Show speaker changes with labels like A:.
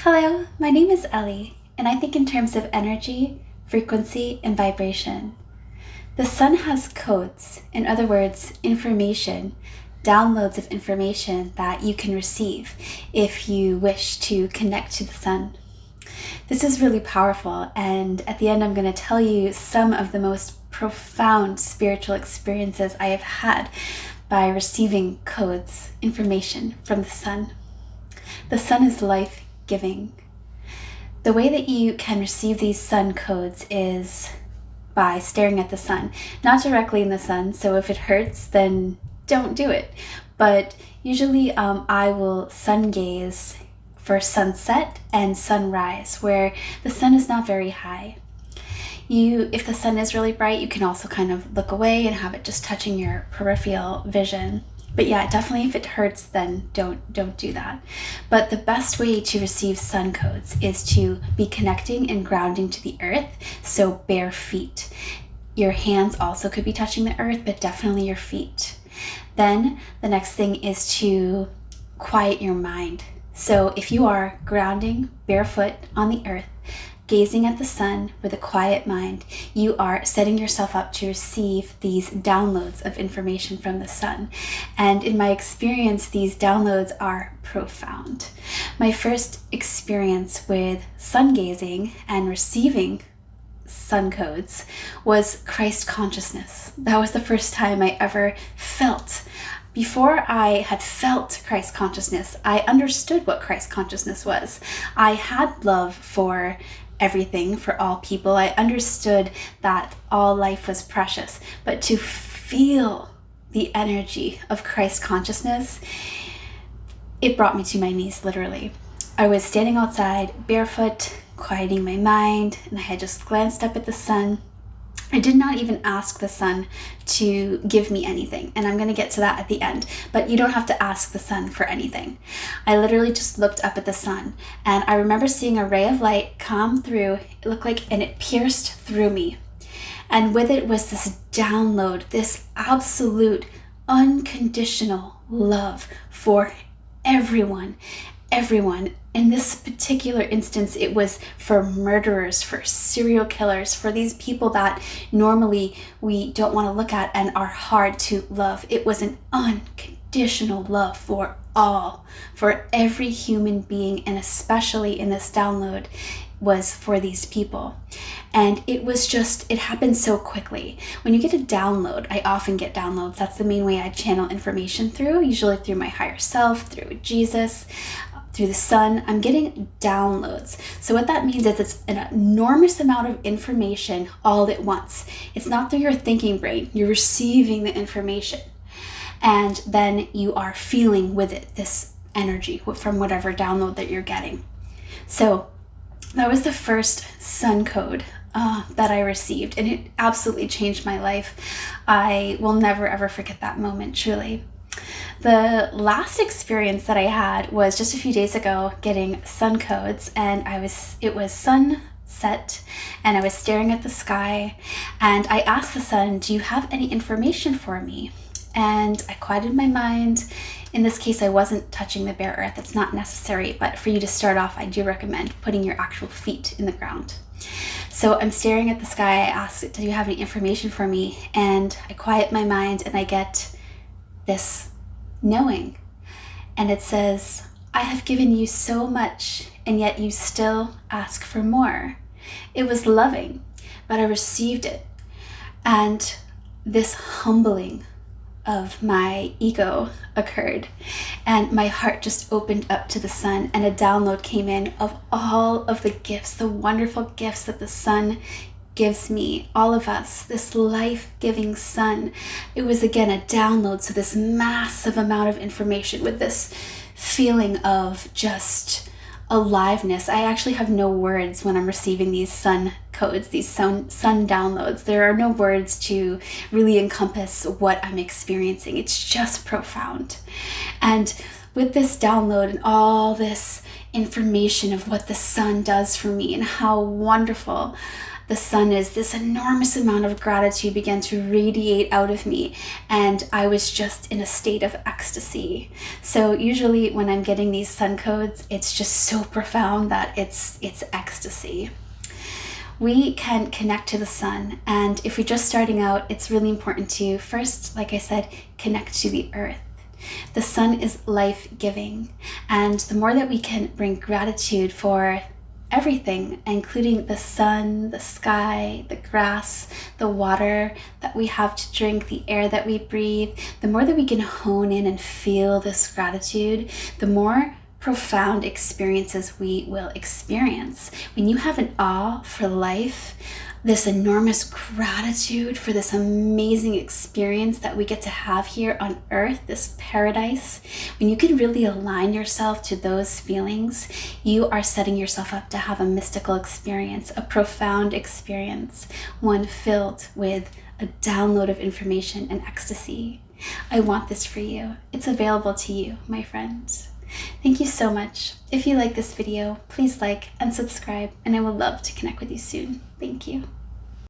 A: Hello, my name is Ellie, and I think in terms of energy, frequency, and vibration. The sun has codes, in other words, information, downloads of information that you can receive if you wish to connect to the sun. This is really powerful, and at the end I'm going to tell you some of the most profound spiritual experiences I have had by receiving codes, information from the sun. The sun is life-giving. The way that you can receive these sun codes is by staring at the sun, not directly in the sun, so if it hurts, then don't do it. But usually I will sun gaze for sunset and sunrise, where the sun is not very high. If the sun is really bright, you can also kind of look away and have it just touching your peripheral vision. But yeah, definitely if it hurts, then don't do that. But the best way to receive sun codes is to be connecting and grounding to the earth, so bare feet. Your hands also could be touching the earth, but definitely your feet. Then the next thing is to quiet your mind. So if you are grounding barefoot on the earth, gazing at the sun with a quiet mind, you are setting yourself up to receive these downloads of information from the sun. And in my experience, these downloads are profound. My first experience with sun gazing and receiving sun codes was Christ consciousness. That was the first time I ever felt. Before I had felt Christ consciousness, I understood what Christ consciousness was. I had love for everything, for all people. I understood that all life was precious. But to feel the energy of Christ consciousness, it brought me to my knees, literally. I was standing outside, barefoot, quieting my mind, and I had just glanced up at the sun. I did not even ask the sun to give me anything, and I'm going to get to that at the end, but you don't have to ask the sun for anything. I literally just looked up at the sun, and I remember seeing a ray of light come through, it looked like, and it pierced through me. And with it was this download, this absolute unconditional love for everyone. In this particular instance, it was for murderers, for serial killers, for these people that normally we don't want to look at and are hard to love. It was an unconditional love for all, for every human being, and especially in this download was for these people. And it happened so quickly. When you get a download, I often get downloads. That's the main way I channel information through, usually through my higher self, through Jesus, through the sun. I'm getting downloads. So what that means is it's an enormous amount of information all at once. It's not through your thinking brain. You're receiving the information. And then you are feeling with it this energy from whatever download that you're getting. So that was the first sun code that I received, and it absolutely changed my life. I will never ever forget that moment, truly. The last experience that I had was just a few days ago getting sun codes, and it was sunset, and I was staring at the sky, and I asked the sun, do you have any information for me? And I quieted my mind. In this case, I wasn't touching the bare earth. It's not necessary, but for you to start off, I do recommend putting your actual feet in the ground. So I'm staring at the sky. I ask, do you have any information for me? And I quiet my mind, and I get this knowing. And it says, I have given you so much, and yet you still ask for more. It was loving, but I received it. And this humbling of my ego occurred, and my heart just opened up to the sun, and a download came in of all of the gifts, the wonderful gifts that the sun gives me, all of us, this life-giving sun. It was again a download, so this massive amount of information with this feeling of just aliveness. I actually have no words when I'm receiving these sun codes, these sun downloads. There are no words to really encompass what I'm experiencing. It's just profound. And with this download and all this information of what the sun does for me and how wonderful the sun is, this enormous amount of gratitude began to radiate out of me, and I was just in a state of ecstasy. So usually when I'm getting these sun codes, it's just so profound that it's ecstasy. We can connect to the sun, and if we're just starting out, it's really important to first, like I said, connect to the earth. The sun is life-giving, and the more that we can bring gratitude for everything, including the sun, the sky, the grass, the water that we have to drink, the air that we breathe, the more that we can hone in and feel this gratitude, the more profound experiences we will experience. When you have an awe for life, this enormous gratitude for this amazing experience that we get to have here on earth, this paradise, when you can really align yourself to those feelings, you are setting yourself up to have a mystical experience, a profound experience, one filled with a download of information and ecstasy. I want this for you. It's available to you, my friends. Thank you so much. If you like this video, please like and subscribe, and I would love to connect with you soon. Thank you.